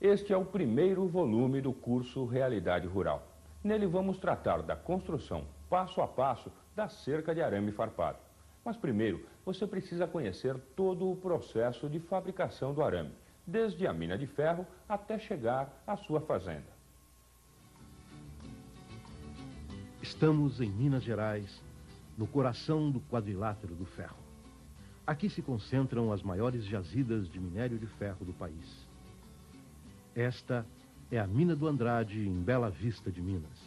Este é o primeiro volume do curso Realidade Rural. Nele vamos tratar da construção, passo a passo, da cerca de arame farpado. Mas primeiro, você precisa conhecer todo o processo de fabricação do arame, desde a mina de ferro até chegar à sua fazenda. Estamos em Minas Gerais, no coração do quadrilátero do ferro. Aqui se concentram as maiores jazidas de minério de ferro do país. Esta é a Mina do Andrade, em Bela Vista de Minas.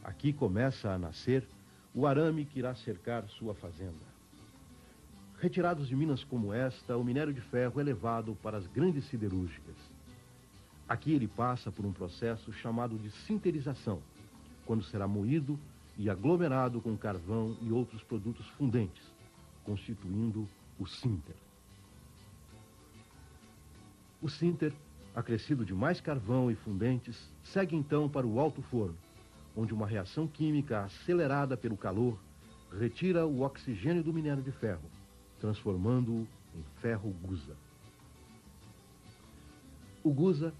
Aqui começa a nascer o arame que irá cercar sua fazenda. Retirados de minas como esta, o minério de ferro é levado para as grandes siderúrgicas. Aqui ele passa por um processo chamado de sinterização, quando será moído e aglomerado com carvão e outros produtos fundentes, constituindo o sinter. O sinter, acrescido de mais carvão e fundentes, segue então para o alto forno, onde uma reação química acelerada pelo calor retira o oxigênio do minério de ferro, transformando-o em ferro gusa. O gusa,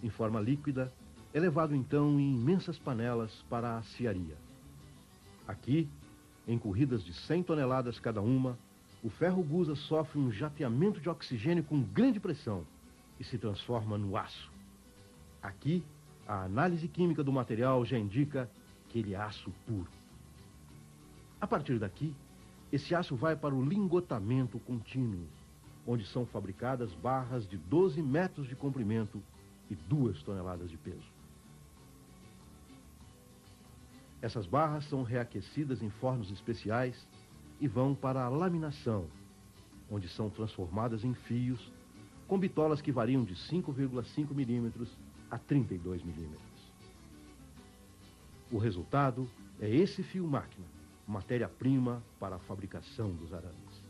em forma líquida, é levado então em imensas panelas para a aciaria. Aqui, em corridas de 100 toneladas cada uma, o ferro gusa sofre um jateamento de oxigênio com grande pressão e se transforma no aço. Aqui, a análise química do material já indica que ele é aço puro. A partir daqui, esse aço vai para o lingotamento contínuo, onde são fabricadas barras de 12 metros de comprimento e 2 toneladas de peso. Essas barras são reaquecidas em fornos especiais e vão para a laminação, onde são transformadas em fios, com bitolas que variam de 5,5 milímetros a 32 milímetros. O resultado é esse fio-máquina, matéria-prima para a fabricação dos arames.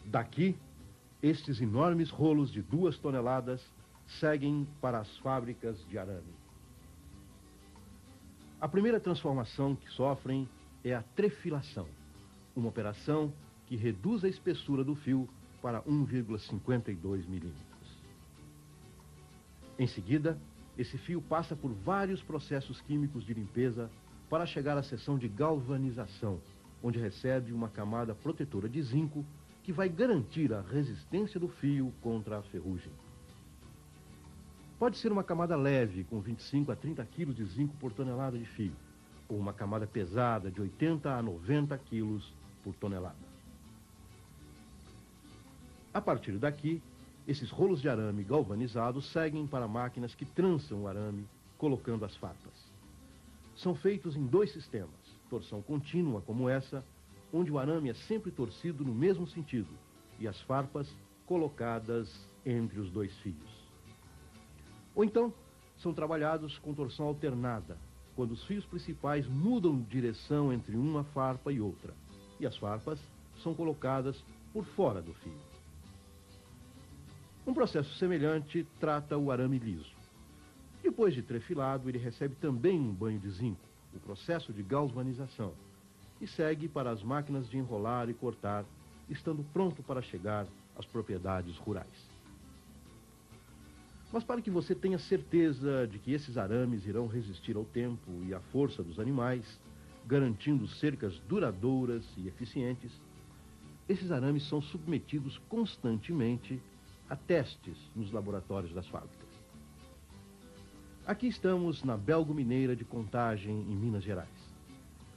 Daqui, estes enormes rolos de 2 toneladas seguem para as fábricas de arame. A primeira transformação que sofrem é a trefilação, uma operação que reduz a espessura do fio para 1,52 milímetros. Em seguida, esse fio passa por vários processos químicos de limpeza para chegar à seção de galvanização, onde recebe uma camada protetora de zinco que vai garantir a resistência do fio contra a ferrugem. Pode ser uma camada leve, com 25 a 30 quilos de zinco por tonelada de fio, ou uma camada pesada, de 80 a 90 quilos por tonelada. A partir daqui, esses rolos de arame galvanizados seguem para máquinas que trançam o arame, colocando as farpas. São feitos em 2 sistemas, torção contínua como essa, onde o arame é sempre torcido no mesmo sentido, e as farpas colocadas entre os 2 fios. Ou então, são trabalhados com torção alternada, quando os fios principais mudam de direção entre uma farpa e outra, e as farpas são colocadas por fora do fio. Um processo semelhante trata o arame liso. Depois de trefilado, ele recebe também um banho de zinco, o processo de galvanização, e segue para as máquinas de enrolar e cortar, estando pronto para chegar às propriedades rurais. Mas para que você tenha certeza de que esses arames irão resistir ao tempo e à força dos animais, garantindo cercas duradouras e eficientes, esses arames são submetidos constantemente a testes nos laboratórios das fábricas. Aqui estamos na Belgo-Mineira de Contagem, em Minas Gerais.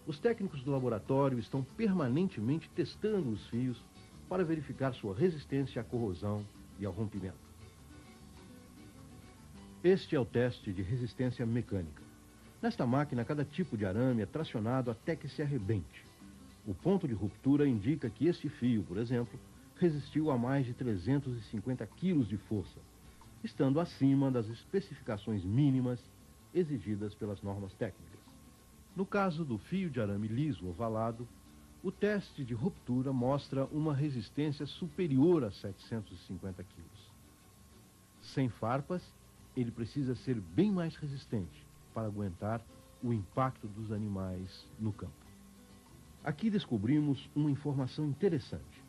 Os técnicos do laboratório estão permanentemente testando os fios para verificar sua resistência à corrosão e ao rompimento. Este é o teste de resistência mecânica. Nesta máquina, cada tipo de arame é tracionado até que se arrebente. O ponto de ruptura indica que este fio, por exemplo, resistiu a mais de 350 quilos de força, estando acima das especificações mínimas exigidas pelas normas técnicas. No caso do fio de arame liso ovalado, o teste de ruptura mostra uma resistência superior a 750 quilos. Sem farpas, ele precisa ser bem mais resistente para aguentar o impacto dos animais no campo. Aqui descobrimos uma informação interessante.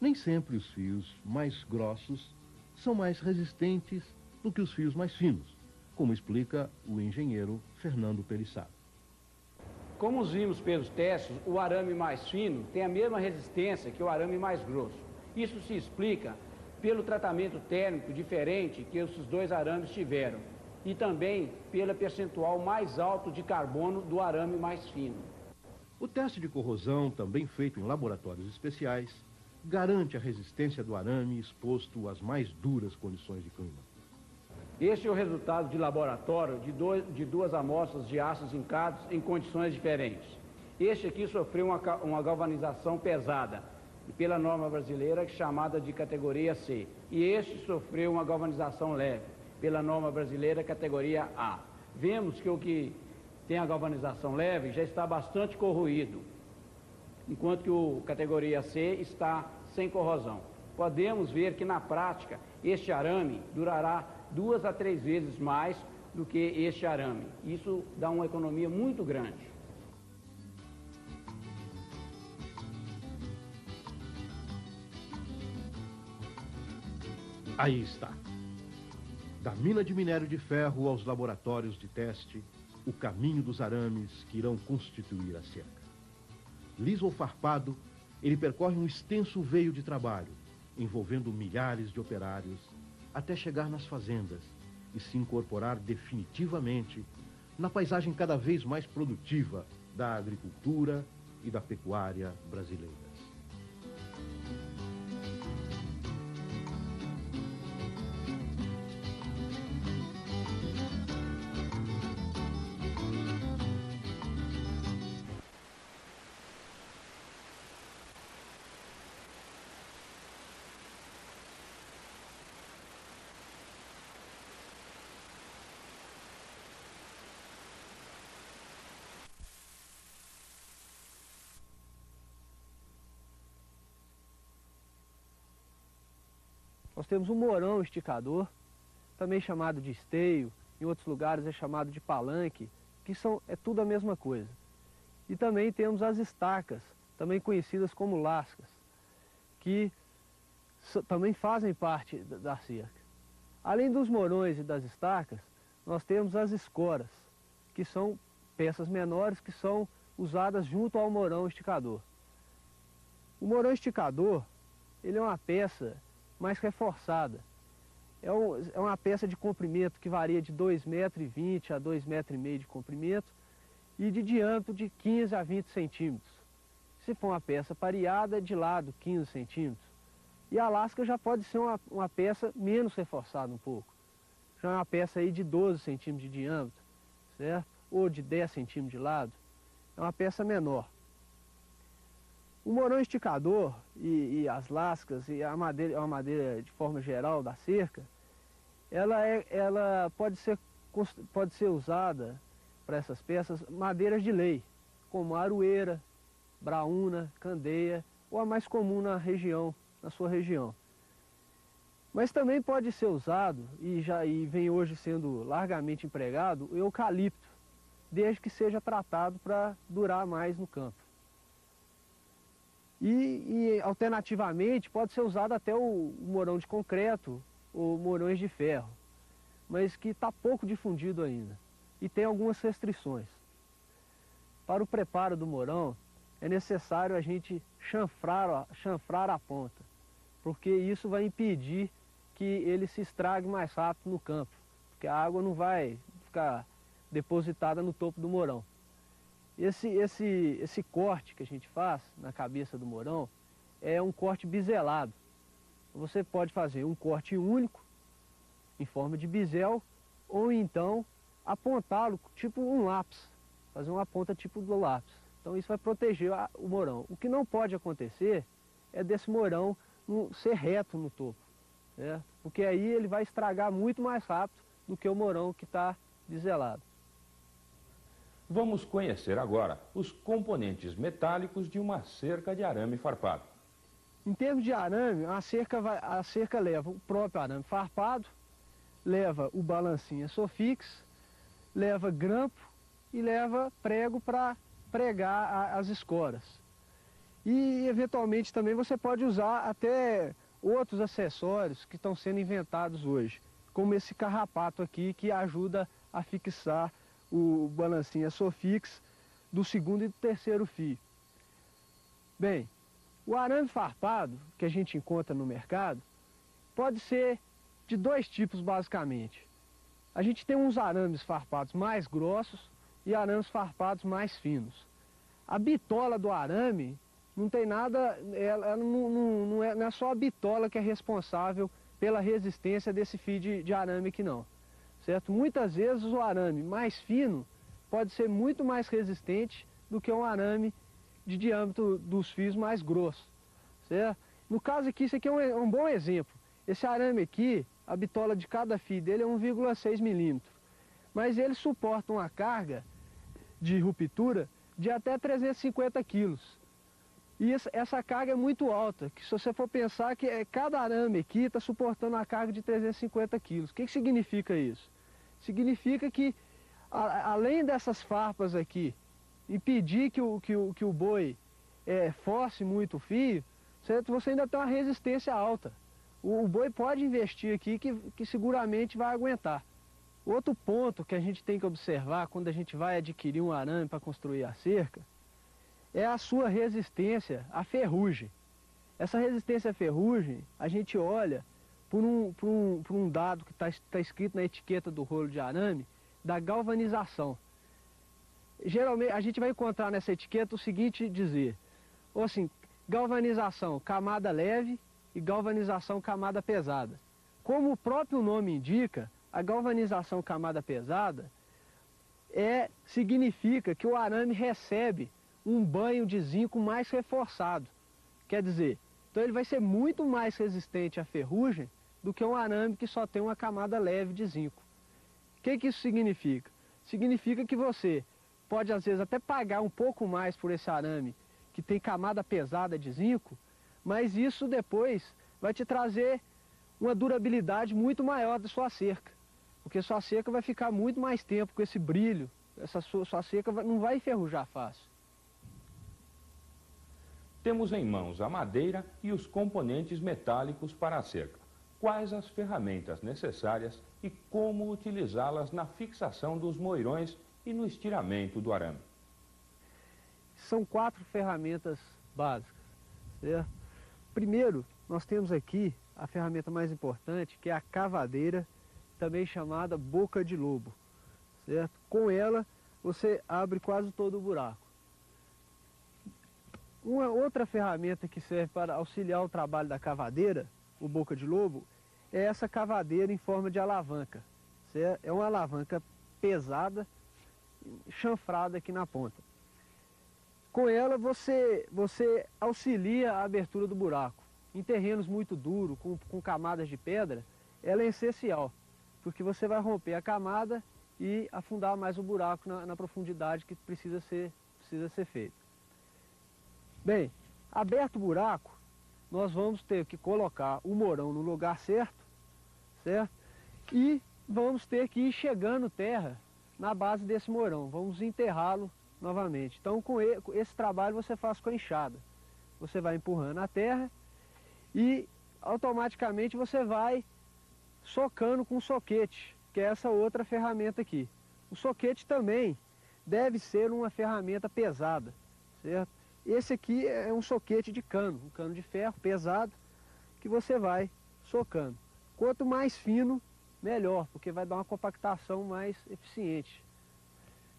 Nem sempre os fios mais grossos são mais resistentes do que os fios mais finos, como explica o engenheiro Fernando Pelissaro. Como vimos pelos testes, o arame mais fino tem a mesma resistência que o arame mais grosso. Isso se explica pelo tratamento térmico diferente que esses dois arames tiveram e também pelo percentual mais alto de carbono do arame mais fino. O teste de corrosão, também feito em laboratórios especiais, garante a resistência do arame exposto às mais duras condições de clima. Este é o resultado de laboratório de duas amostras de aços zincados em condições diferentes. Este aqui sofreu uma galvanização pesada, pela norma brasileira chamada de categoria C. E este sofreu uma galvanização leve, pela norma brasileira categoria A. Vemos que o que tem a galvanização leve já está bastante corroído, enquanto que o categoria C está sem corrosão. Podemos ver que na prática este arame durará 2 a 3 vezes mais do que este arame. Isso dá uma economia muito grande. Aí está. Da mina de minério de ferro aos laboratórios de teste, o caminho dos arames que irão constituir a cerca. Liso ou farpado, ele percorre um extenso veio de trabalho, envolvendo milhares de operários, até chegar nas fazendas e se incorporar definitivamente na paisagem cada vez mais produtiva da agricultura e da pecuária brasileiras. Nós temos um mourão esticador, também chamado de esteio, em outros lugares é chamado de palanque, que é tudo a mesma coisa. E também temos as estacas, também conhecidas como lascas, que também fazem parte da cerca. Além dos mourões e das estacas, nós temos as escoras, que são peças menores que são usadas junto ao mourão esticador. O mourão esticador, ele é uma peça mais reforçada. É uma peça de comprimento que varia de 2,20 m a 2,5 m de comprimento e de diâmetro de 15 a 20 centímetros. Se for uma peça pareada, de lado 15 centímetros. E a lasca já pode ser uma peça menos reforçada um pouco. Já é uma peça aí de 12 centímetros de diâmetro, certo? Ou de 10 centímetros de lado. É uma peça menor. O mourão esticador e as lascas e a madeira de forma geral da cerca, ela pode ser usada para essas peças madeiras de lei, como aroeira, braúna, candeia ou a mais comum na sua região. Mas também pode ser usado, e vem hoje sendo largamente empregado, o eucalipto, desde que seja tratado para durar mais no campo. E alternativamente pode ser usado até o mourão de concreto ou mourões de ferro, mas que está pouco difundido ainda e tem algumas restrições. Para o preparo do mourão é necessário a gente chanfrar a ponta, porque isso vai impedir que ele se estrague mais rápido no campo, porque a água não vai ficar depositada no topo do mourão. Esse corte que a gente faz na cabeça do mourão é um corte biselado. Você pode fazer um corte único, em forma de bisel, ou então apontá-lo tipo um lápis, fazer uma ponta tipo do lápis. Então isso vai proteger o mourão. O que não pode acontecer é desse mourão ser reto no topo, certo? Porque aí ele vai estragar muito mais rápido do que o mourão que está biselado. Vamos conhecer agora os componentes metálicos de uma cerca de arame farpado. Em termos de arame, a cerca leva o próprio arame farpado, leva o balancinha Sofix, leva grampo e leva prego para pregar as escoras. E eventualmente também você pode usar até outros acessórios que estão sendo inventados hoje, como esse carrapato aqui que ajuda a fixar o balancinha Sofix do segundo e do terceiro fio. Bem, o arame farpado que a gente encontra no mercado pode ser de dois tipos basicamente. A gente tem uns arames farpados mais grossos e arames farpados mais finos. A bitola do arame não tem nada, ela não é só a bitola que é responsável pela resistência desse fio de arame aqui não, certo? Muitas vezes o arame mais fino pode ser muito mais resistente do que um arame de diâmetro dos fios mais grossos, certo? No caso aqui, isso aqui é um bom exemplo. Esse arame aqui, a bitola de cada fio dele é 1,6 milímetro, mas ele suporta uma carga de ruptura de até 350 quilos. E essa carga é muito alta, que se você for pensar que cada arame aqui está suportando uma carga de 350 quilos. O que significa isso? Significa que, além dessas farpas aqui, impedir que o boi force muito o fio, certo? Você ainda tem uma resistência alta. O boi pode investir aqui que seguramente vai aguentar. Outro ponto que a gente tem que observar quando a gente vai adquirir um arame para construir a cerca é a sua resistência à ferrugem. Essa resistência à ferrugem, a gente olha por um dado que está escrito na etiqueta do rolo de arame, da galvanização. Geralmente, a gente vai encontrar nessa etiqueta o seguinte dizer, ou assim, galvanização camada leve e galvanização camada pesada. Como o próprio nome indica, a galvanização camada pesada significa que o arame recebe um banho de zinco mais reforçado. Quer dizer, então ele vai ser muito mais resistente à ferrugem do que um arame que só tem uma camada leve de zinco. O que isso significa? Significa que você pode às vezes até pagar um pouco mais por esse arame que tem camada pesada de zinco, mas isso depois vai te trazer uma durabilidade muito maior da sua cerca, porque sua cerca vai ficar muito mais tempo com esse brilho, sua cerca não vai enferrujar fácil. Temos em mãos a madeira e os componentes metálicos para a cerca. Quais as ferramentas necessárias e como utilizá-las na fixação dos moirões e no estiramento do arame? São 4 ferramentas básicas, certo? Primeiro, nós temos aqui a ferramenta mais importante, que é a cavadeira, também chamada boca de lobo, certo? Com ela, você abre quase todo o buraco. Uma outra ferramenta que serve para auxiliar o trabalho da cavadeira, o boca de lobo, é essa cavadeira em forma de alavanca, certo? É uma alavanca pesada, chanfrada aqui na ponta. Com ela você auxilia a abertura do buraco. Em terrenos muito duros, com camadas de pedra, ela é essencial, porque você vai romper a camada e afundar mais o buraco na profundidade que precisa ser feita. Bem, aberto o buraco, nós vamos ter que colocar o mourão no lugar certo? E vamos ter que ir chegando terra na base desse mourão, vamos enterrá-lo novamente. Então com esse trabalho você faz com a enxada. Você vai empurrando a terra e automaticamente você vai socando com o soquete, que é essa outra ferramenta aqui. O soquete também deve ser uma ferramenta pesada, certo? Esse aqui é um soquete de cano, um cano de ferro pesado, que você vai socando. Quanto mais fino, melhor, porque vai dar uma compactação mais eficiente.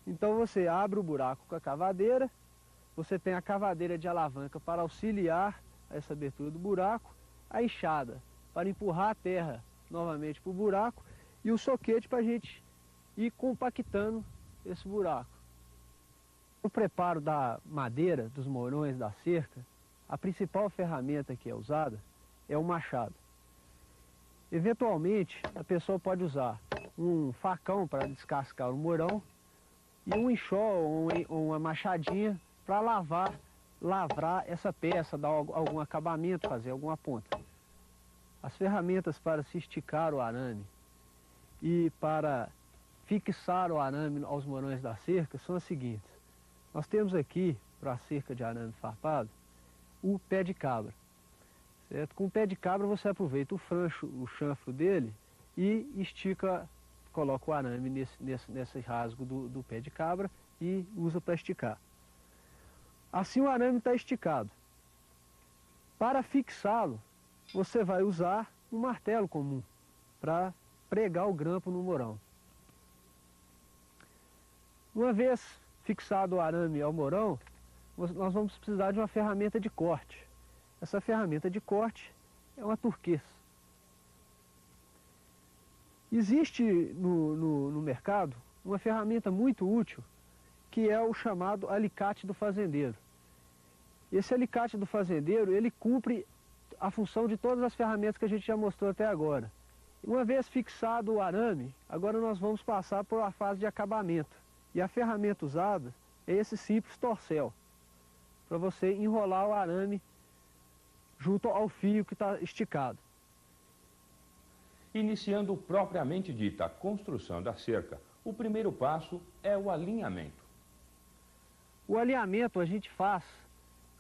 Então você abre o buraco com a cavadeira, você tem a cavadeira de alavanca para auxiliar essa abertura do buraco, a enxada para empurrar a terra novamente para o buraco e o soquete para a gente ir compactando esse buraco. No preparo da madeira, dos mourões da cerca, a principal ferramenta que é usada é o machado. Eventualmente, a pessoa pode usar um facão para descascar o mourão e um enxó ou uma machadinha para lavrar essa peça, dar algum acabamento, fazer alguma ponta. As ferramentas para se esticar o arame e para fixar o arame aos mourões da cerca são as seguintes. Nós temos aqui, para a cerca de arame farpado, o pé de cabra, certo? Com o pé de cabra você aproveita o chanfro dele e estica, coloca o arame nesse rasgo do pé de cabra e usa para esticar. Assim o arame está esticado. Para fixá-lo, você vai usar um martelo comum para pregar o grampo no morão. Uma vez fixado o arame ao morão, nós vamos precisar de uma ferramenta de corte. Essa ferramenta de corte é uma turquês. Existe no mercado uma ferramenta muito útil, que é o chamado alicate do fazendeiro. Esse alicate do fazendeiro, ele cumpre a função de todas as ferramentas que a gente já mostrou até agora. Uma vez fixado o arame, agora nós vamos passar por uma fase de acabamento. E a ferramenta usada é esse simples torcel, para você enrolar o arame junto ao fio que está esticado. Iniciando propriamente dita a construção da cerca, o primeiro passo é o alinhamento. O alinhamento a gente faz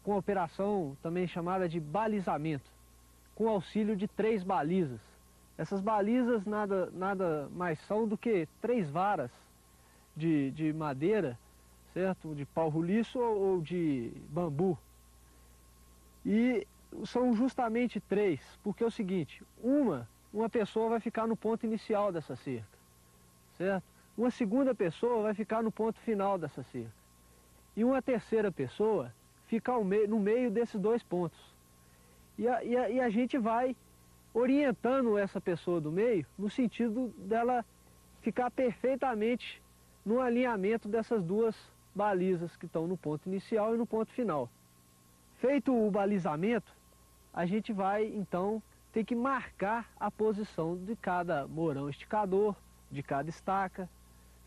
com a operação também chamada de balizamento, com o auxílio de 3 balizas. Essas balizas nada mais são do que 3 varas de madeira, certo? De pau roliço ou de bambu. E são justamente 3, porque é o seguinte, uma pessoa vai ficar no ponto inicial dessa cerca, certo? Uma segunda pessoa vai ficar no ponto final dessa cerca. E uma terceira pessoa fica no meio desses 2 pontos. E a gente vai orientando essa pessoa do meio no sentido dela ficar perfeitamente no alinhamento dessas 2 balizas que estão no ponto inicial e no ponto final. Feito o balizamento, a gente vai então ter que marcar a posição de cada morão esticador, de cada estaca,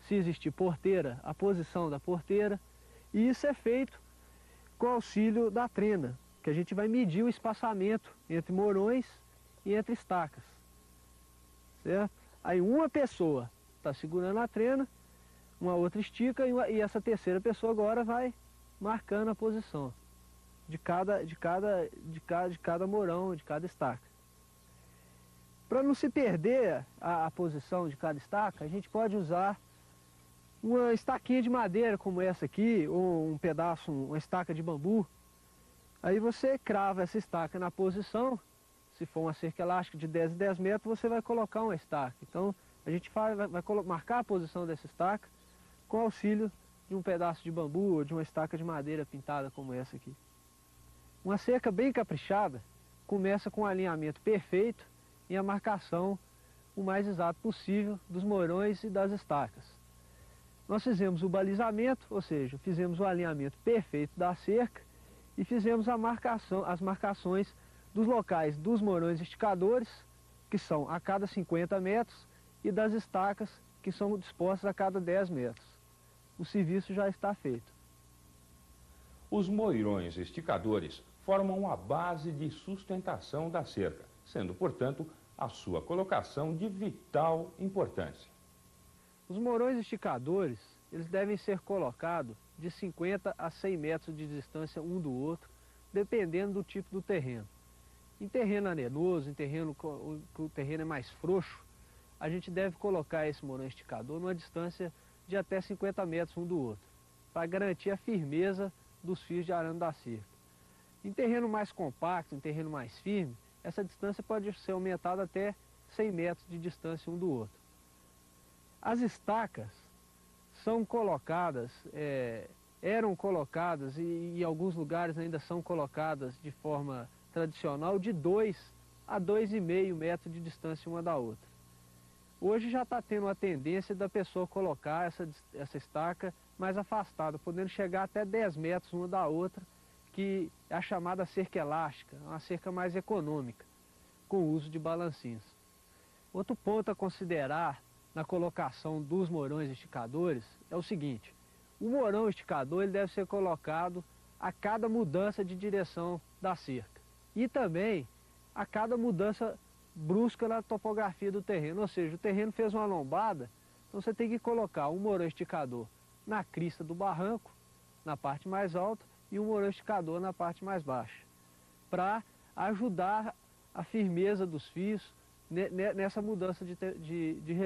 se existir porteira, a posição da porteira, e isso é feito com o auxílio da trena, que a gente vai medir o espaçamento entre morões e entre estacas, certo? Aí uma pessoa está segurando a trena, uma outra estica e essa terceira pessoa agora vai marcando a posição de cada morão, de cada estaca. Para não se perder a posição de cada estaca, a gente pode usar uma estaquinha de madeira como essa aqui, ou um pedaço, uma estaca de bambu. Aí você crava essa estaca na posição. Se for uma cerca elástica de 10 em 10 metros, você vai colocar uma estaca. Então a gente vai marcar a posição dessa estaca com auxílio de um pedaço de bambu ou de uma estaca de madeira pintada como essa aqui. Uma cerca bem caprichada começa com um alinhamento perfeito e a marcação o mais exato possível dos morões e das estacas. Nós fizemos o balizamento, ou seja, fizemos o alinhamento perfeito da cerca e fizemos as marcações dos locais dos morões esticadores, que são a cada 50 metros, e das estacas, que são dispostas a cada 10 metros. O serviço já está feito. Os moirões esticadores formam a base de sustentação da cerca, sendo, portanto, a sua colocação de vital importância. Os morões esticadores, eles devem ser colocados de 50 a 100 metros de distância um do outro, dependendo do tipo do terreno. Em terreno arenoso, em terreno que o terreno é mais frouxo, a gente deve colocar esse morão esticador numa distância de até 50 metros um do outro, para garantir a firmeza dos fios de arame da cerca. Em terreno mais compacto, em terreno mais firme, essa distância pode ser aumentada até 100 metros de distância um do outro. As estacas são colocadas, eram colocadas e em alguns lugares ainda são colocadas de forma tradicional de 2 a 2,5 metros de distância uma da outra. Hoje já está tendo a tendência da pessoa colocar essa estaca mais afastada, podendo chegar até 10 metros uma da outra, que é a chamada cerca elástica, uma cerca mais econômica, com o uso de balancinhos. Outro ponto a considerar na colocação dos morões esticadores é o seguinte: o morão esticador ele deve ser colocado a cada mudança de direção da cerca e também a cada mudança brusca na topografia do terreno, ou seja, o terreno fez uma lombada, então você tem que colocar um morão esticador na crista do barranco, na parte mais alta, e um morão esticador na parte mais baixa, para a ajudar a firmeza dos fios nessa mudança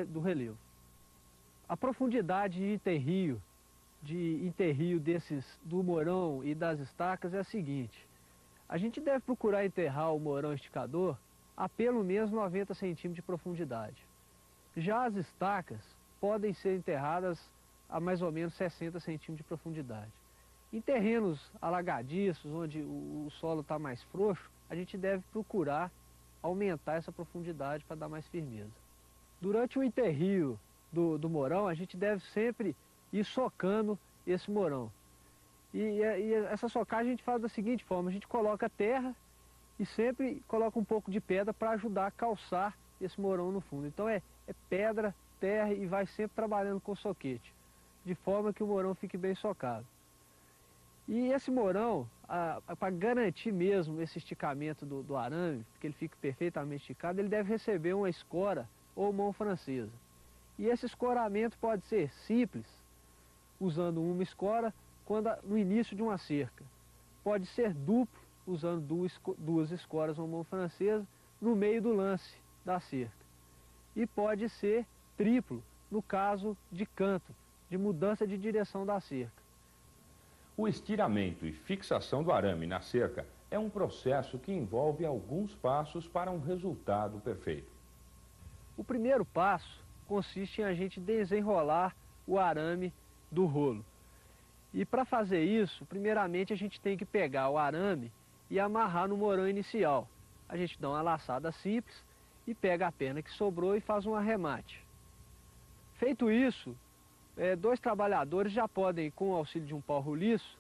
do relevo. A profundidade de enterrio do morão e das estacas é a seguinte: a gente deve procurar enterrar o morão esticador a pelo menos 90 centímetros de profundidade. Já as estacas podem ser enterradas a mais ou menos 60 centímetros de profundidade. Em terrenos alagadiços, onde o solo está mais frouxo, a gente deve procurar aumentar essa profundidade para dar mais firmeza. Durante o enterrio do morão, a gente deve sempre ir socando esse morão. E essa socagem a gente faz da seguinte forma: a gente coloca terra e sempre coloca um pouco de pedra para ajudar a calçar esse morão no fundo. Então é pedra, terra, e vai sempre trabalhando com soquete, de forma que o morão fique bem socado. E esse morão, para garantir mesmo esse esticamento do arame, que ele fique perfeitamente esticado, ele deve receber uma escora ou mão francesa. E esse escoramento pode ser simples, usando uma escora, no início de uma cerca. Pode ser duplo, usando duas escoras ou mão francesa, no meio do lance da cerca. E pode ser triplo, no caso de canto, de mudança de direção da cerca. O estiramento e fixação do arame na cerca é um processo que envolve alguns passos para um resultado perfeito. O primeiro passo consiste em a gente desenrolar o arame do rolo. E para fazer isso, primeiramente a gente tem que pegar o arame e amarrar no morão inicial. A gente dá uma laçada simples e pega a perna que sobrou e faz um arremate. Feito isso, dois trabalhadores já podem, com o auxílio de um pau roliço,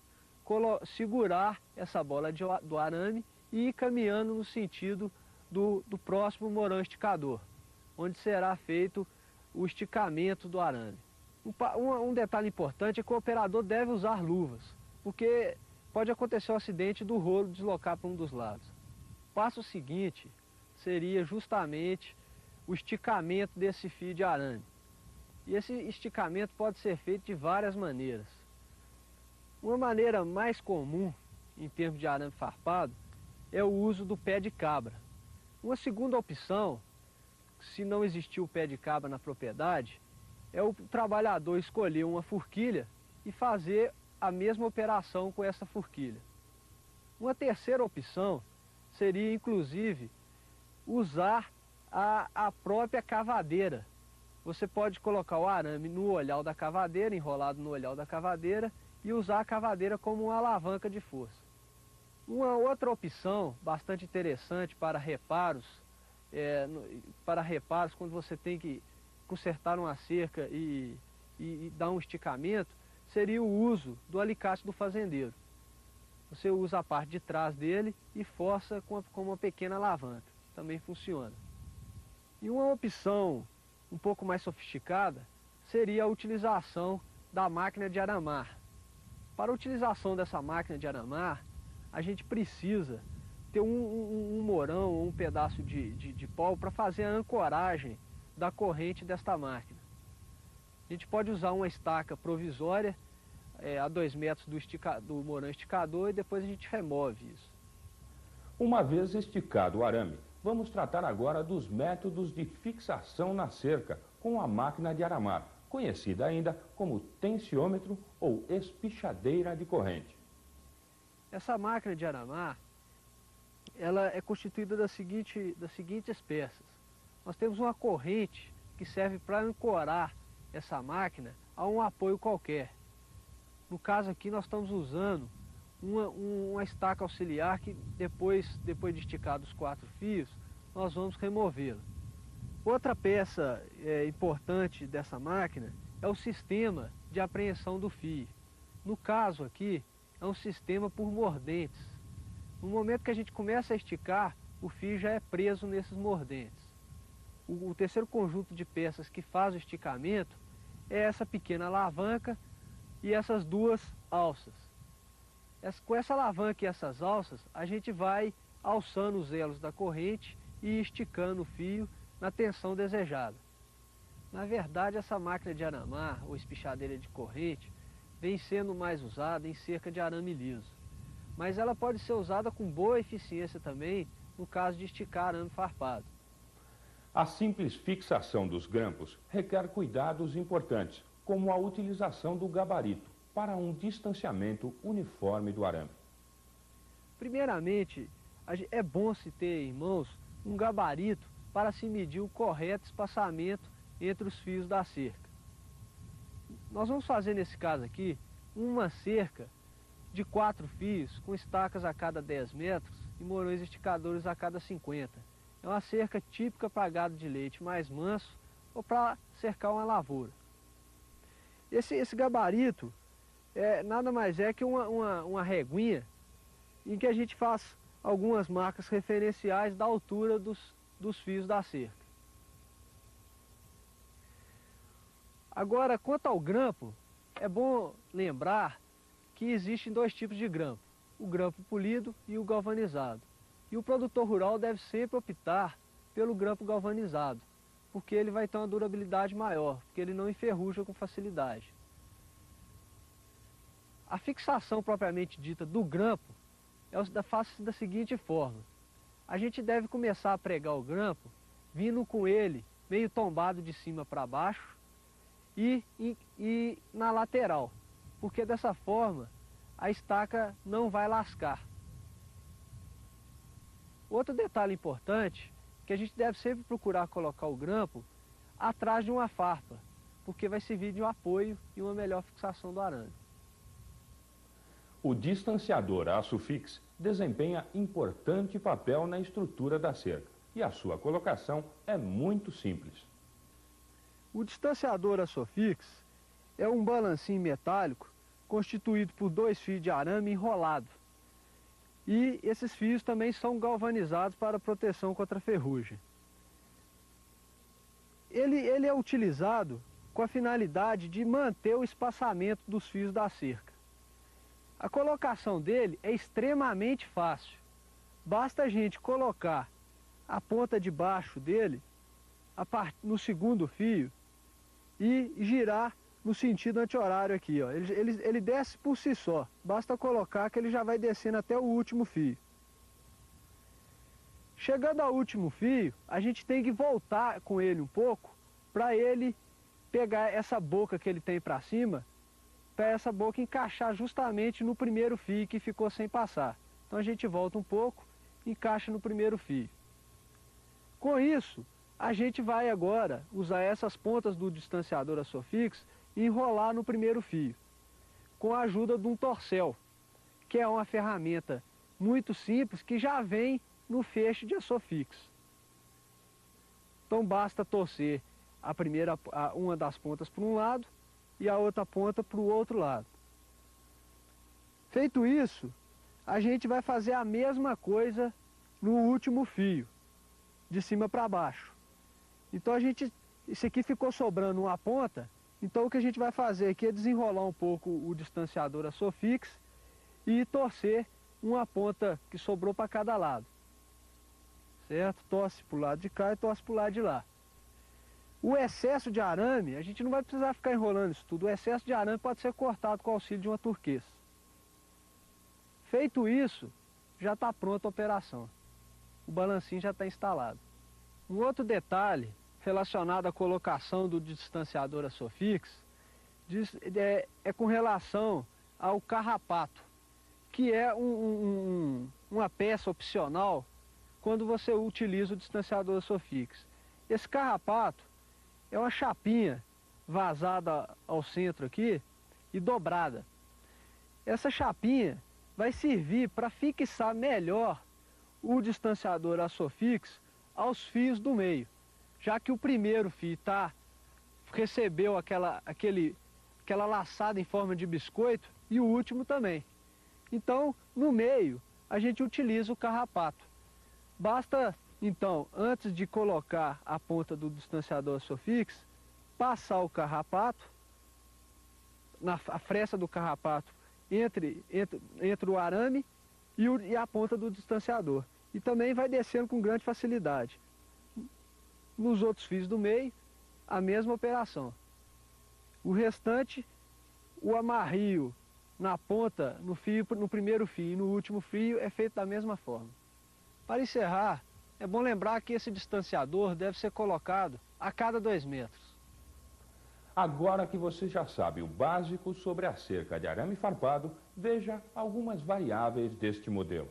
segurar essa bola do arame e ir caminhando no sentido do próximo morão esticador, onde será feito o esticamento do arame. Um detalhe importante é que o operador deve usar luvas, porque pode acontecer um acidente do rolo deslocar para um dos lados. O passo seguinte seria justamente o esticamento desse fio de arame. E esse esticamento pode ser feito de várias maneiras. Uma maneira mais comum, em termos de arame farpado, é o uso do pé de cabra. Uma segunda opção, se não existir o pé de cabra na propriedade, é o trabalhador escolher uma forquilha e fazer a mesma operação com essa forquilha. Uma terceira opção seria, inclusive, usar a própria cavadeira. Você pode colocar o arame no olhar da cavadeira, enrolado no olhar da cavadeira, e usar a cavadeira como uma alavanca de força. Uma outra opção bastante interessante para reparos, quando você tem que consertar uma cerca e dar um esticamento, seria o uso do alicate do fazendeiro. Você usa a parte de trás dele e força com uma pequena alavanca. Também funciona. E uma opção um pouco mais sofisticada seria a utilização da máquina de aramar. Para a utilização dessa máquina de aramar, a gente precisa ter um morão ou um pedaço de pau para fazer a ancoragem da corrente desta máquina. A gente pode usar uma estaca provisória a 2 metros do morão esticador e depois a gente remove isso. Uma vez esticado o arame, vamos tratar agora dos métodos de fixação na cerca com a máquina de aramar, conhecida ainda como tensiômetro ou espichadeira de corrente. Essa máquina de aramar, ela é constituída das seguintes peças. Nós temos uma corrente que serve para ancorar essa máquina a um apoio qualquer. No caso aqui nós estamos usando uma estaca auxiliar que depois de esticados os 4 fios, nós vamos removê-la. Outra peça importante dessa máquina é o sistema de apreensão do fio. No caso aqui, é um sistema por mordentes. No momento que a gente começa a esticar, o fio já é preso nesses mordentes. O terceiro conjunto de peças que faz o esticamento é essa pequena alavanca e essas 2 alças. Com essa alavanca e essas alças, a gente vai alçando os elos da corrente e esticando o fio na tensão desejada. Na verdade, essa máquina de aramar, ou espichadeira de corrente, vem sendo mais usada em cerca de arame liso. mas ela pode ser usada com boa eficiência também no caso de esticar arame farpado. A simples fixação dos grampos requer cuidados importantes, como a utilização do gabarito para um distanciamento uniforme do arame. Primeiramente, é bom se ter em mãos um gabarito para se medir o correto espaçamento entre os fios da cerca. Nós vamos fazer nesse caso aqui uma cerca de 4 fios com estacas a cada 10 metros e morões esticadores a cada 50. É uma cerca típica para gado de leite mais manso ou para cercar uma lavoura. Esse gabarito nada mais é que uma reguinha em que a gente faz algumas marcas referenciais da altura dos fios da cerca. Agora, quanto ao grampo, é bom lembrar que existem 2 tipos de grampo, o grampo polido e o galvanizado. E o produtor rural deve sempre optar pelo grampo galvanizado, porque ele vai ter uma durabilidade maior, porque ele não enferruja com facilidade. A fixação propriamente dita do grampo faz da seguinte forma: a gente deve começar a pregar o grampo vindo com ele meio tombado de cima para baixo e na lateral, porque dessa forma a estaca não vai lascar. Outro detalhe importante é que a gente deve sempre procurar colocar o grampo atrás de uma farpa, porque vai servir de um apoio e uma melhor fixação do arame. O distanciador aço-fix desempenha importante papel na estrutura da cerca e a sua colocação é muito simples. O distanciador aço-fix é um balancinho metálico constituído por 2 fios de arame enrolado. E esses fios também são galvanizados para proteção contra ferrugem. Ele é utilizado com a finalidade de manter o espaçamento dos fios da cerca. A colocação dele é extremamente fácil. Basta a gente colocar a ponta de baixo dele no segundo fio e girar no sentido anti-horário aqui, ó. Ele desce por si só, basta colocar que ele já vai descendo até o último fio. Chegando ao último fio, a gente tem que voltar com ele um pouco para ele pegar essa boca que ele tem para cima, para essa boca encaixar justamente no primeiro fio que ficou sem passar. Então a gente volta um pouco, encaixa no primeiro fio. Com isso, a gente vai agora usar essas pontas do distanciador aço-fix e enrolar no primeiro fio, com a ajuda de um torcel, que é uma ferramenta muito simples que já vem no feixe de aço-fix. Então basta torcer uma das pontas para um lado e a outra ponta para o outro lado. Feito isso, a gente vai fazer a mesma coisa no último fio, de cima para baixo. Então esse aqui ficou sobrando uma ponta, então o que a gente vai fazer aqui é desenrolar um pouco o distanciador aço-fix e torcer uma ponta que sobrou para cada lado. Certo? Torce para o lado de cá e torce para o lado de lá. O excesso de arame, a gente não vai precisar ficar enrolando isso tudo. O excesso de arame pode ser cortado com o auxílio de uma turquesa. Feito isso, já está pronta a operação. O balancinho já está instalado. Um outro detalhe relacionado à colocação do distanciador aço-fix é com relação ao carrapato, que é uma peça opcional quando você utiliza o distanciador aço-fix. Esse carrapato é uma chapinha vazada ao centro aqui e dobrada. Essa chapinha vai servir para fixar melhor o distanciador aço-fix aos fios do meio, já que o primeiro fio recebeu aquela laçada em forma de biscoito e o último também. Então, no meio, a gente utiliza o carrapato. Basta, então, antes de colocar a ponta do distanciador aço-fix, passar o carrapato, a fresta do carrapato entre o arame e a ponta do distanciador. E também vai descendo com grande facilidade. Nos outros fios do meio, a mesma operação. O restante, o amarrio na ponta, no primeiro fio e no último fio é feito da mesma forma. Para encerrar, é bom lembrar que esse distanciador deve ser colocado a cada 2 metros. Agora que você já sabe o básico sobre a cerca de arame farpado, veja algumas variáveis deste modelo.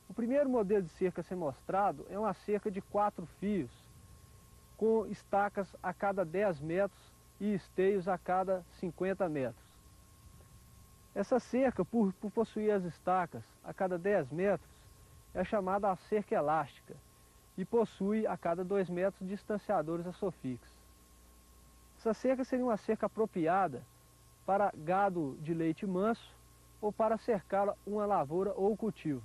O primeiro modelo de cerca a ser mostrado é uma cerca de 4 fios, com estacas a cada 10 metros e esteios a cada 50 metros. Essa cerca, por possuir as estacas a cada 10 metros, é chamada a cerca elástica e possui a cada 2 metros distanciadores a sofix. Essa cerca seria uma cerca apropriada para gado de leite manso ou para cercar uma lavoura ou cultivo.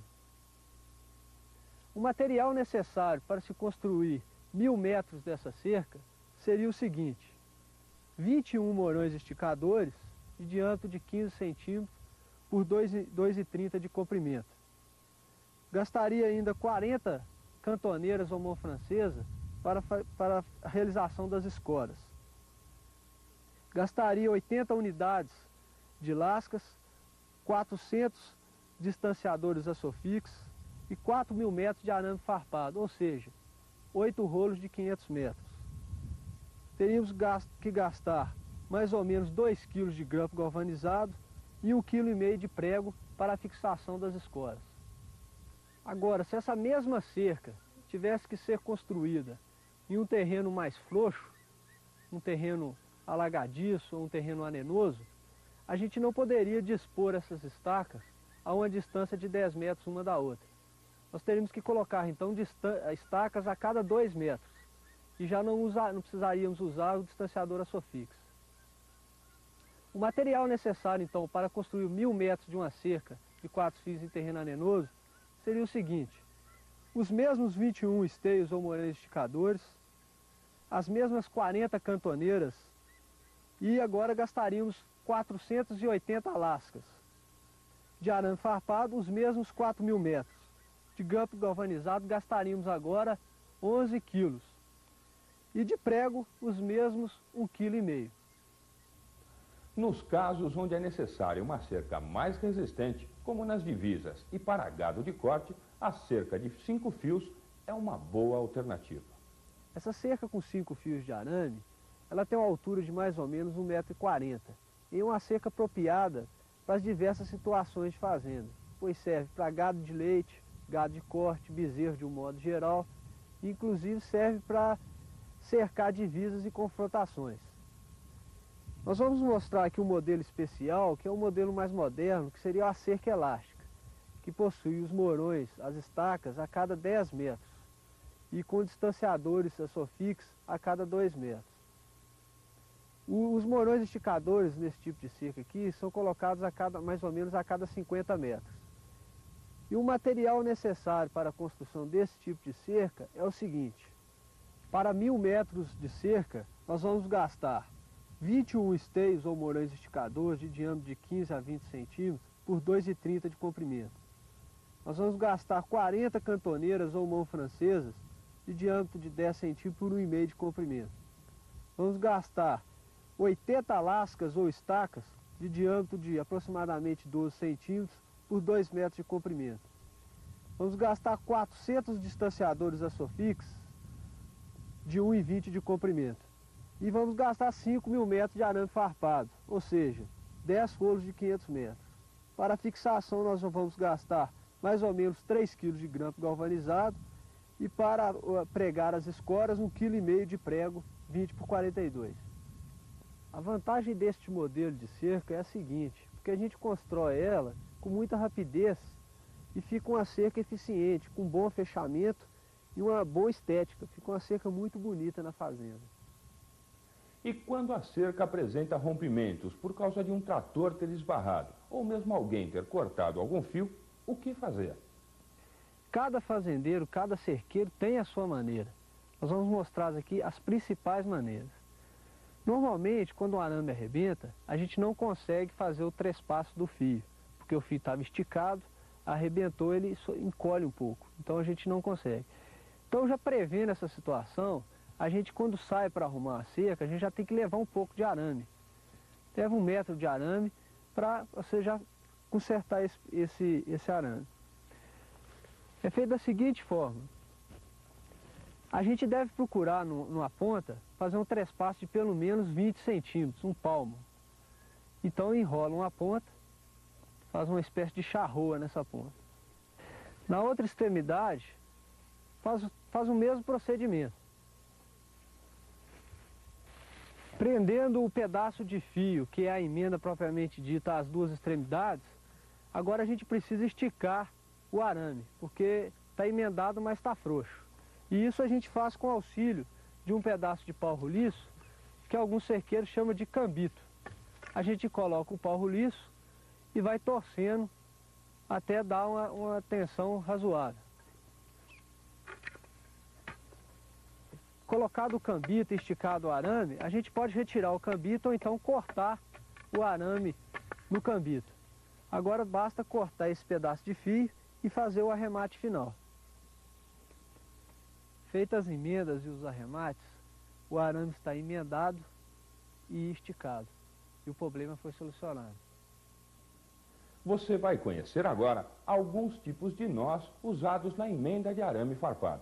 O material necessário para se construir 1000 metros dessa cerca seria o seguinte: 21 morões esticadores de diâmetro de 15 centímetros por 2,30 de comprimento. Gastaria ainda 40 cantoneiras ou mão francesa para a realização das escoras. Gastaria 80 unidades de lascas, 400 distanciadores a sofix e 4.000 metros de arame farpado, ou seja, 8 rolos de 500 metros. Teríamos que gastar mais ou menos 2 kg de grampo galvanizado e 1,5 kg de prego para a fixação das escoras. Agora, se essa mesma cerca tivesse que ser construída em um terreno mais frouxo, um terreno alagadiço ou um terreno arenoso, a gente não poderia dispor essas estacas a uma distância de 10 metros uma da outra. Nós teríamos que colocar então estacas a cada 2 metros e já não precisaríamos usar o distanciador a sofix. O material necessário então para construir 1000 metros de uma cerca de 4 fios em terreno arenoso seria o seguinte: os mesmos 21 esteios ou morenos esticadores, as mesmas 40 cantoneiras e agora gastaríamos 480 lascas. De arame farpado, os mesmos 4.000 metros. De grampo galvanizado, gastaríamos agora 11 quilos. E de prego, os mesmos 1,5 kg. Nos casos onde é necessária uma cerca mais resistente, como nas divisas e para gado de corte, a cerca de 5 fios é uma boa alternativa. Essa cerca com 5 fios de arame, ela tem uma altura de mais ou menos 1,40 m e uma cerca apropriada para as diversas situações de fazenda, pois serve para gado de leite, gado de corte, bezerro de um modo geral, e inclusive serve para cercar divisas e confrontações. Nós vamos mostrar aqui um modelo especial, que é um modelo mais moderno, que seria a cerca elástica, que possui os morões, as estacas, a cada 10 metros, e com distanciadores a sofix a cada 2 metros. Os morões esticadores nesse tipo de cerca aqui são colocados mais ou menos a cada 50 metros. E o material necessário para a construção desse tipo de cerca é o seguinte: para 1000 metros de cerca, nós vamos gastar 21 esteios ou morões esticadores de diâmetro de 15 a 20 centímetros por 2,30 de comprimento. Nós vamos gastar 40 cantoneiras ou mão francesas de diâmetro de 10 centímetros por 1,5 de comprimento. Vamos gastar 80 lascas ou estacas de diâmetro de aproximadamente 12 centímetros por 2 metros de comprimento. Vamos gastar 400 distanciadores a sofix de 1,20 de comprimento. E vamos gastar 5.000 metros de arame farpado, ou seja, 10 rolos de 500 metros. Para a fixação nós vamos gastar mais ou menos 3 kg de grampo galvanizado e para pregar as escoras 1,5 kg de prego 20 por 42. A vantagem deste modelo de cerca é a seguinte: porque a gente constrói ela com muita rapidez e fica uma cerca eficiente, com bom fechamento e uma boa estética. Fica uma cerca muito bonita na fazenda. E quando a cerca apresenta rompimentos por causa de um trator ter esbarrado, ou mesmo alguém ter cortado algum fio, o que fazer? Cada fazendeiro, cada cerqueiro tem a sua maneira. Nós vamos mostrar aqui as principais maneiras. Normalmente, quando o arame arrebenta, a gente não consegue fazer o trespasso do fio, porque o fio estava esticado, arrebentou, ele encolhe um pouco, então a gente não consegue. Então, já prevendo essa situação, a gente, quando sai para arrumar a cerca, a gente já tem que levar um pouco de arame. Leva 1 metro de arame para você já consertar esse arame. É feito da seguinte forma: a gente deve procurar numa ponta fazer um trespasse de pelo menos 20 centímetros, um palmo. Então enrola uma ponta, faz uma espécie de charroa nessa ponta. Na outra extremidade, faz o mesmo procedimento. Prendendo o pedaço de fio, que é a emenda propriamente dita, às duas extremidades, agora a gente precisa esticar o arame, porque está emendado, mas está frouxo. E isso a gente faz com auxílio de um pedaço de pau roliço, que alguns cerqueiros chamam de cambito. A gente coloca o pau roliço e vai torcendo até dar uma tensão razoável. Colocado o cambito e esticado o arame, a gente pode retirar o cambito ou então cortar o arame no cambito. Agora basta cortar esse pedaço de fio e fazer o arremate final. Feitas as emendas e os arremates, o arame está emendado e esticado. E o problema foi solucionado. Você vai conhecer agora alguns tipos de nós usados na emenda de arame farpado.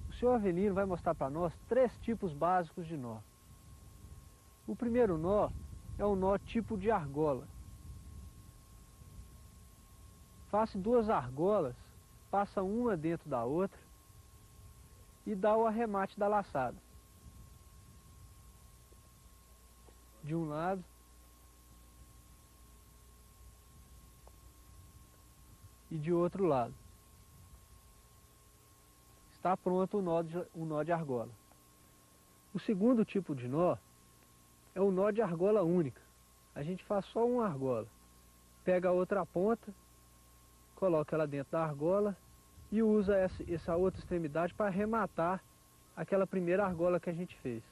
O senhor Avelino vai mostrar para nós 3 tipos básicos de nó. O primeiro nó é o nó tipo de argola. Faça 2 argolas, passa uma dentro da outra e dá o arremate da laçada. De um lado e de outro lado. Está pronto o nó de argola. O segundo tipo de nó é o nó de argola única. A gente faz só uma argola. Pega a outra ponta, coloca ela dentro da argola e usa essa outra extremidade para arrematar aquela primeira argola que a gente fez.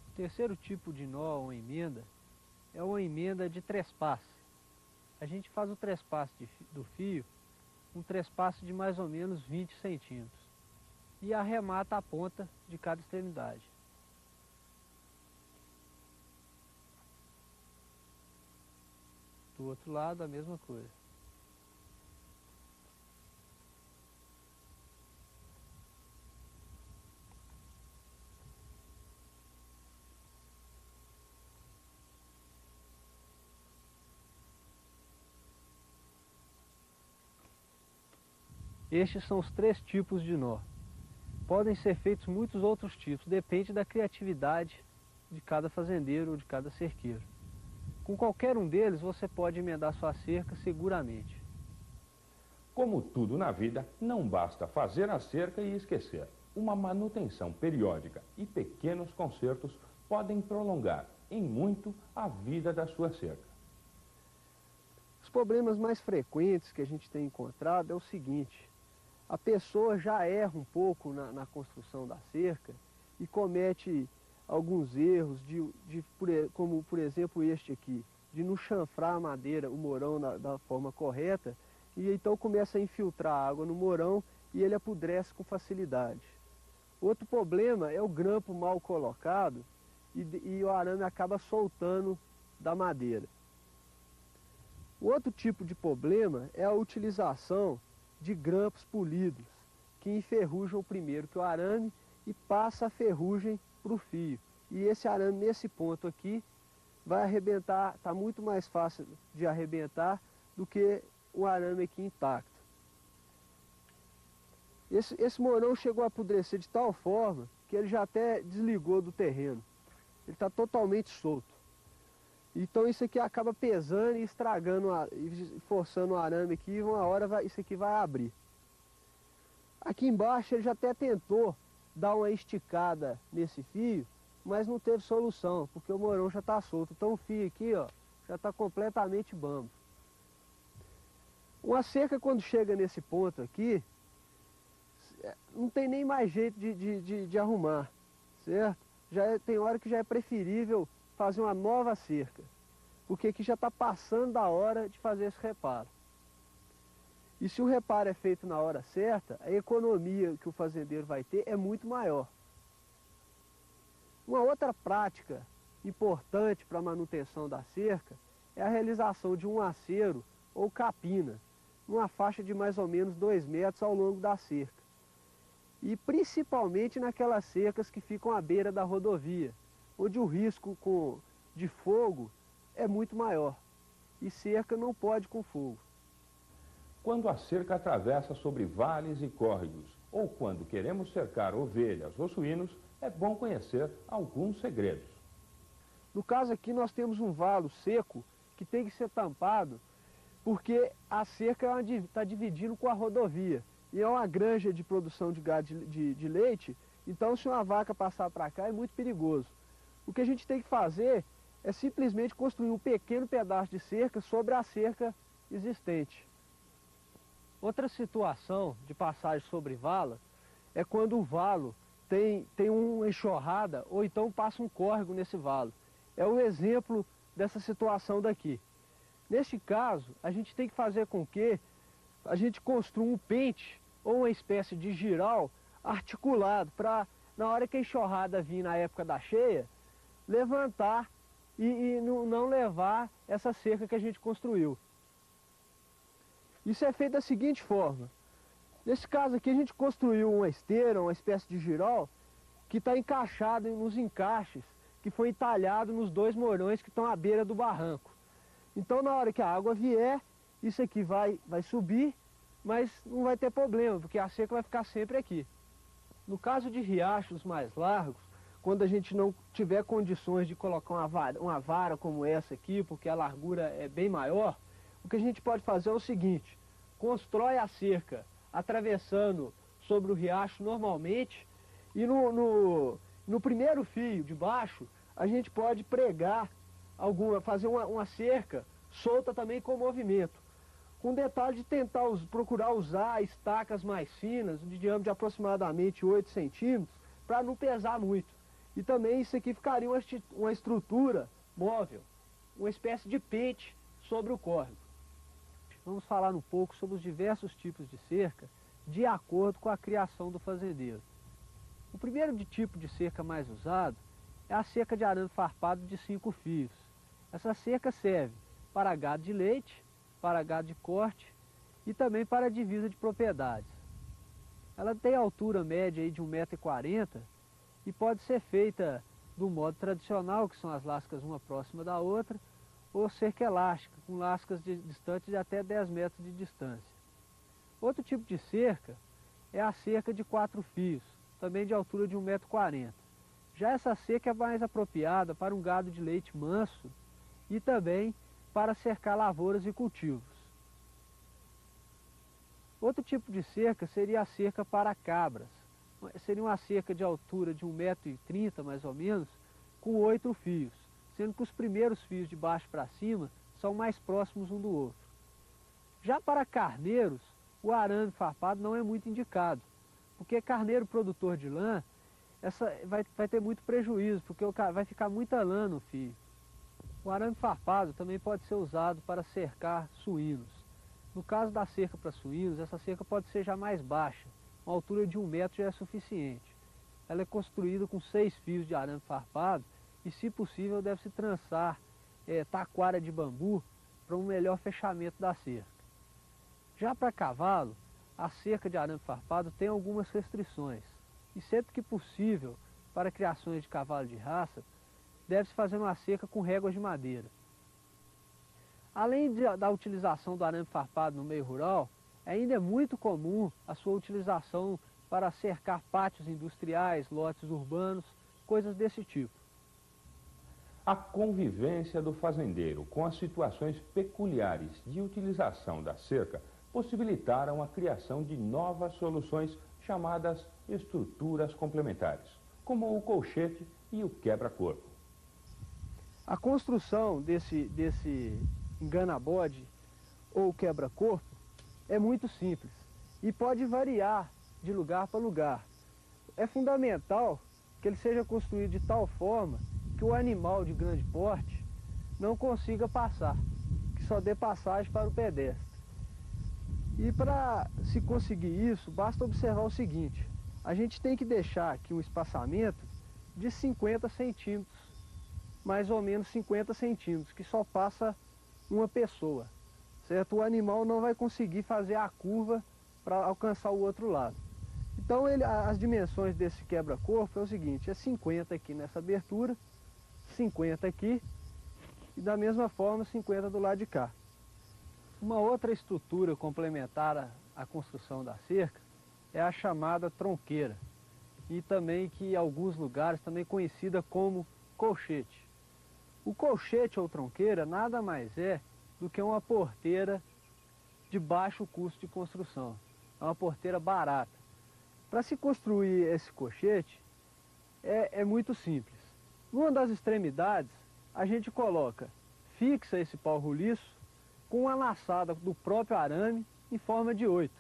O terceiro tipo de nó ou emenda é uma emenda de trespasse. A gente faz o trespasse do fio, um trespasse de mais ou menos 20 centímetros e arremata a ponta de cada extremidade. Do outro lado a mesma coisa. Estes são os 3 tipos de nó. Podem ser feitos muitos outros tipos, depende da criatividade de cada fazendeiro ou de cada cerqueiro. Com qualquer um deles você pode emendar sua cerca seguramente. Como tudo na vida, não basta fazer a cerca e esquecer. Uma manutenção periódica e pequenos consertos podem prolongar em muito a vida da sua cerca. Os problemas mais frequentes que a gente tem encontrado é o seguinte: a pessoa já erra um pouco na construção da cerca e comete alguns erros, como por exemplo este aqui, de não chanfrar a madeira, o mourão da forma correta, e então começa a infiltrar água no mourão e ele apodrece com facilidade. Outro problema é o grampo mal colocado e o arame acaba soltando da madeira. O outro tipo de problema é a utilização de grampos polidos, que enferrujam primeiro que o arame e passa a ferrugem para o fio. E esse arame nesse ponto aqui vai arrebentar, está muito mais fácil de arrebentar do que o arame aqui intacto. Esse mourão chegou a apodrecer de tal forma que ele já até desligou do terreno. Ele está totalmente solto. Então isso aqui acaba pesando e estragando, e forçando o arame aqui, e uma hora isso aqui vai abrir. Aqui embaixo ele já até tentou dar uma esticada nesse fio, mas não teve solução, porque o mourão já está solto. Então o fio aqui, ó, já está completamente bambo. Uma cerca, quando chega nesse ponto aqui, não tem nem mais jeito de arrumar, certo? Tem hora que já é preferível fazer uma nova cerca, porque aqui já está passando da hora de fazer esse reparo. E se o reparo é feito na hora certa, a economia que o fazendeiro vai ter é muito maior. Uma outra prática importante para a manutenção da cerca é a realização de um acero ou capina, numa faixa de mais ou menos 2 metros ao longo da cerca. E principalmente naquelas cercas que ficam à beira da rodovia, onde o risco de fogo é muito maior. E cerca não pode com fogo. Quando a cerca atravessa sobre vales e córregos, ou quando queremos cercar ovelhas ou suínos, é bom conhecer alguns segredos. No caso aqui nós temos um valo seco que tem que ser tampado porque a cerca está dividindo com a rodovia. E é uma granja de produção de gado de leite, então se uma vaca passar para cá é muito perigoso. O que a gente tem que fazer é simplesmente construir um pequeno pedaço de cerca sobre a cerca existente. Outra situação de passagem sobre vala é quando o valo tem uma enxurrada ou então passa um córrego nesse valo. É o exemplo dessa situação daqui. Neste caso, a gente tem que fazer com que a gente construa um pente ou uma espécie de giral articulado para, na hora que a enxurrada vir na época da cheia, levantar e não levar essa cerca que a gente construiu. Isso é feito da seguinte forma. Nesse caso aqui a gente construiu uma esteira, uma espécie de giral, que está encaixado nos encaixes, que foi entalhado nos 2 mourões que estão à beira do barranco. Então na hora que a água vier, isso aqui vai subir, mas não vai ter problema, porque a cerca vai ficar sempre aqui. No caso de riachos mais largos, quando a gente não tiver condições de colocar uma vara como essa aqui, porque a largura é bem maior, o que a gente pode fazer é o seguinte: constrói a cerca atravessando sobre o riacho normalmente, e no primeiro fio de baixo a gente pode pregar fazer uma cerca solta também com movimento, com detalhe de tentar procurar usar estacas mais finas, de diâmetro de aproximadamente 8 centímetros, para não pesar muito. E também isso aqui ficaria uma estrutura móvel, uma espécie de pente sobre o córrego. Vamos falar um pouco sobre os diversos tipos de cerca, de acordo com a criação do fazendeiro. O primeiro tipo de cerca mais usado é a cerca de arame farpado de 5 fios. Essa cerca serve para gado de leite, para gado de corte e também para a divisa de propriedades. Ela tem altura média aí de 1,40 m e pode ser feita do modo tradicional, que são as lascas uma próxima da outra, ou cerca elástica, com lascas distantes de até 10 metros de distância. Outro tipo de cerca é a cerca de 4 fios, também de altura de 1,40 m. Já essa cerca é mais apropriada para um gado de leite manso e também para cercar lavouras e cultivos. Outro tipo de cerca seria a cerca para cabras. Seria uma cerca de altura de 1,30 m mais ou menos, com 8 fios, sendo que os primeiros fios de baixo para cima são mais próximos um do outro. Já para carneiros, o arame farpado não é muito indicado, porque carneiro produtor de lã vai ter muito prejuízo, porque vai ficar muita lã no fio. O arame farpado também pode ser usado para cercar suínos. No caso da cerca para suínos, essa cerca pode ser já mais baixa, uma altura de 1 metro já é suficiente. Ela é construída com 6 fios de arame farpado e, se possível, deve-se trançar taquara de bambu para um melhor fechamento da cerca. Já para cavalo, a cerca de arame farpado tem algumas restrições e, sempre que possível, para criações de cavalo de raça, deve-se fazer uma cerca com réguas de madeira. Além da utilização do arame farpado no meio rural, ainda é muito comum a sua utilização para cercar pátios industriais, lotes urbanos, coisas desse tipo. A convivência do fazendeiro com as situações peculiares de utilização da cerca possibilitaram a criação de novas soluções chamadas estruturas complementares, como o colchete e o quebra-corpo. A construção desse engana-bode ou quebra-corpo é muito simples e pode variar de lugar para lugar. É fundamental que ele seja construído de tal forma que o animal de grande porte não consiga passar, que só dê passagem para o pedestre. E para se conseguir isso, basta observar o seguinte: a gente tem que deixar aqui um espaçamento de 50 centímetros, mais ou menos 50 centímetros, que só passa uma pessoa, certo? O animal não vai conseguir fazer a curva para alcançar o outro lado. Então as dimensões desse quebra-corpo é o seguinte: é 50 aqui nessa abertura, 50 aqui e da mesma forma 50 do lado de cá. Uma outra estrutura complementar à construção da cerca é a chamada tronqueira, e também que em alguns lugares também conhecida como colchete. O colchete ou tronqueira nada mais é do que uma porteira de baixo custo de construção. É uma porteira barata. Para se construir esse colchete é muito simples. Numa das extremidades a gente fixa esse pau roliço com uma laçada do próprio arame em forma de 8.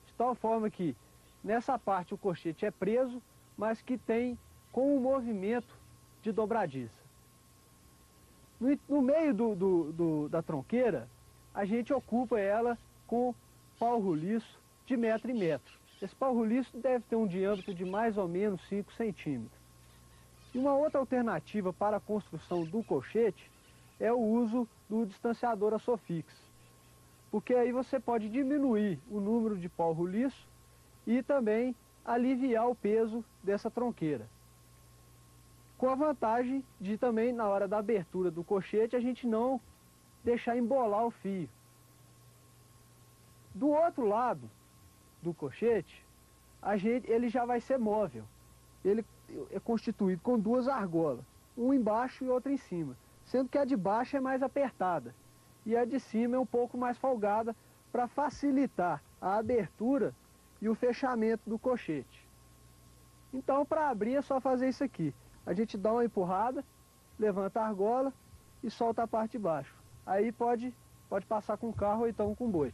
De tal forma que nessa parte o colchete é preso, mas que tem com um movimento de dobradiça. No meio da tronqueira, a gente ocupa ela com pau roliço de metro em metro. Esse pau roliço deve ter um diâmetro de mais ou menos 5 centímetros. E uma outra alternativa para a construção do colchete é o uso do distanciador a sofix, porque aí você pode diminuir o número de pau roliço e também aliviar o peso dessa tronqueira. Com a vantagem de também, na hora da abertura do colchete, a gente não deixar embolar o fio. Do outro lado do colchete, ele já vai ser móvel. Ele é constituído com duas argolas, uma embaixo e outra em cima, sendo que a de baixo é mais apertada e a de cima é um pouco mais folgada para facilitar a abertura e o fechamento do colchete. Então, para abrir é só fazer isso aqui. A gente dá uma empurrada, levanta a argola e solta a parte de baixo. Aí pode passar com o carro ou então com o boi.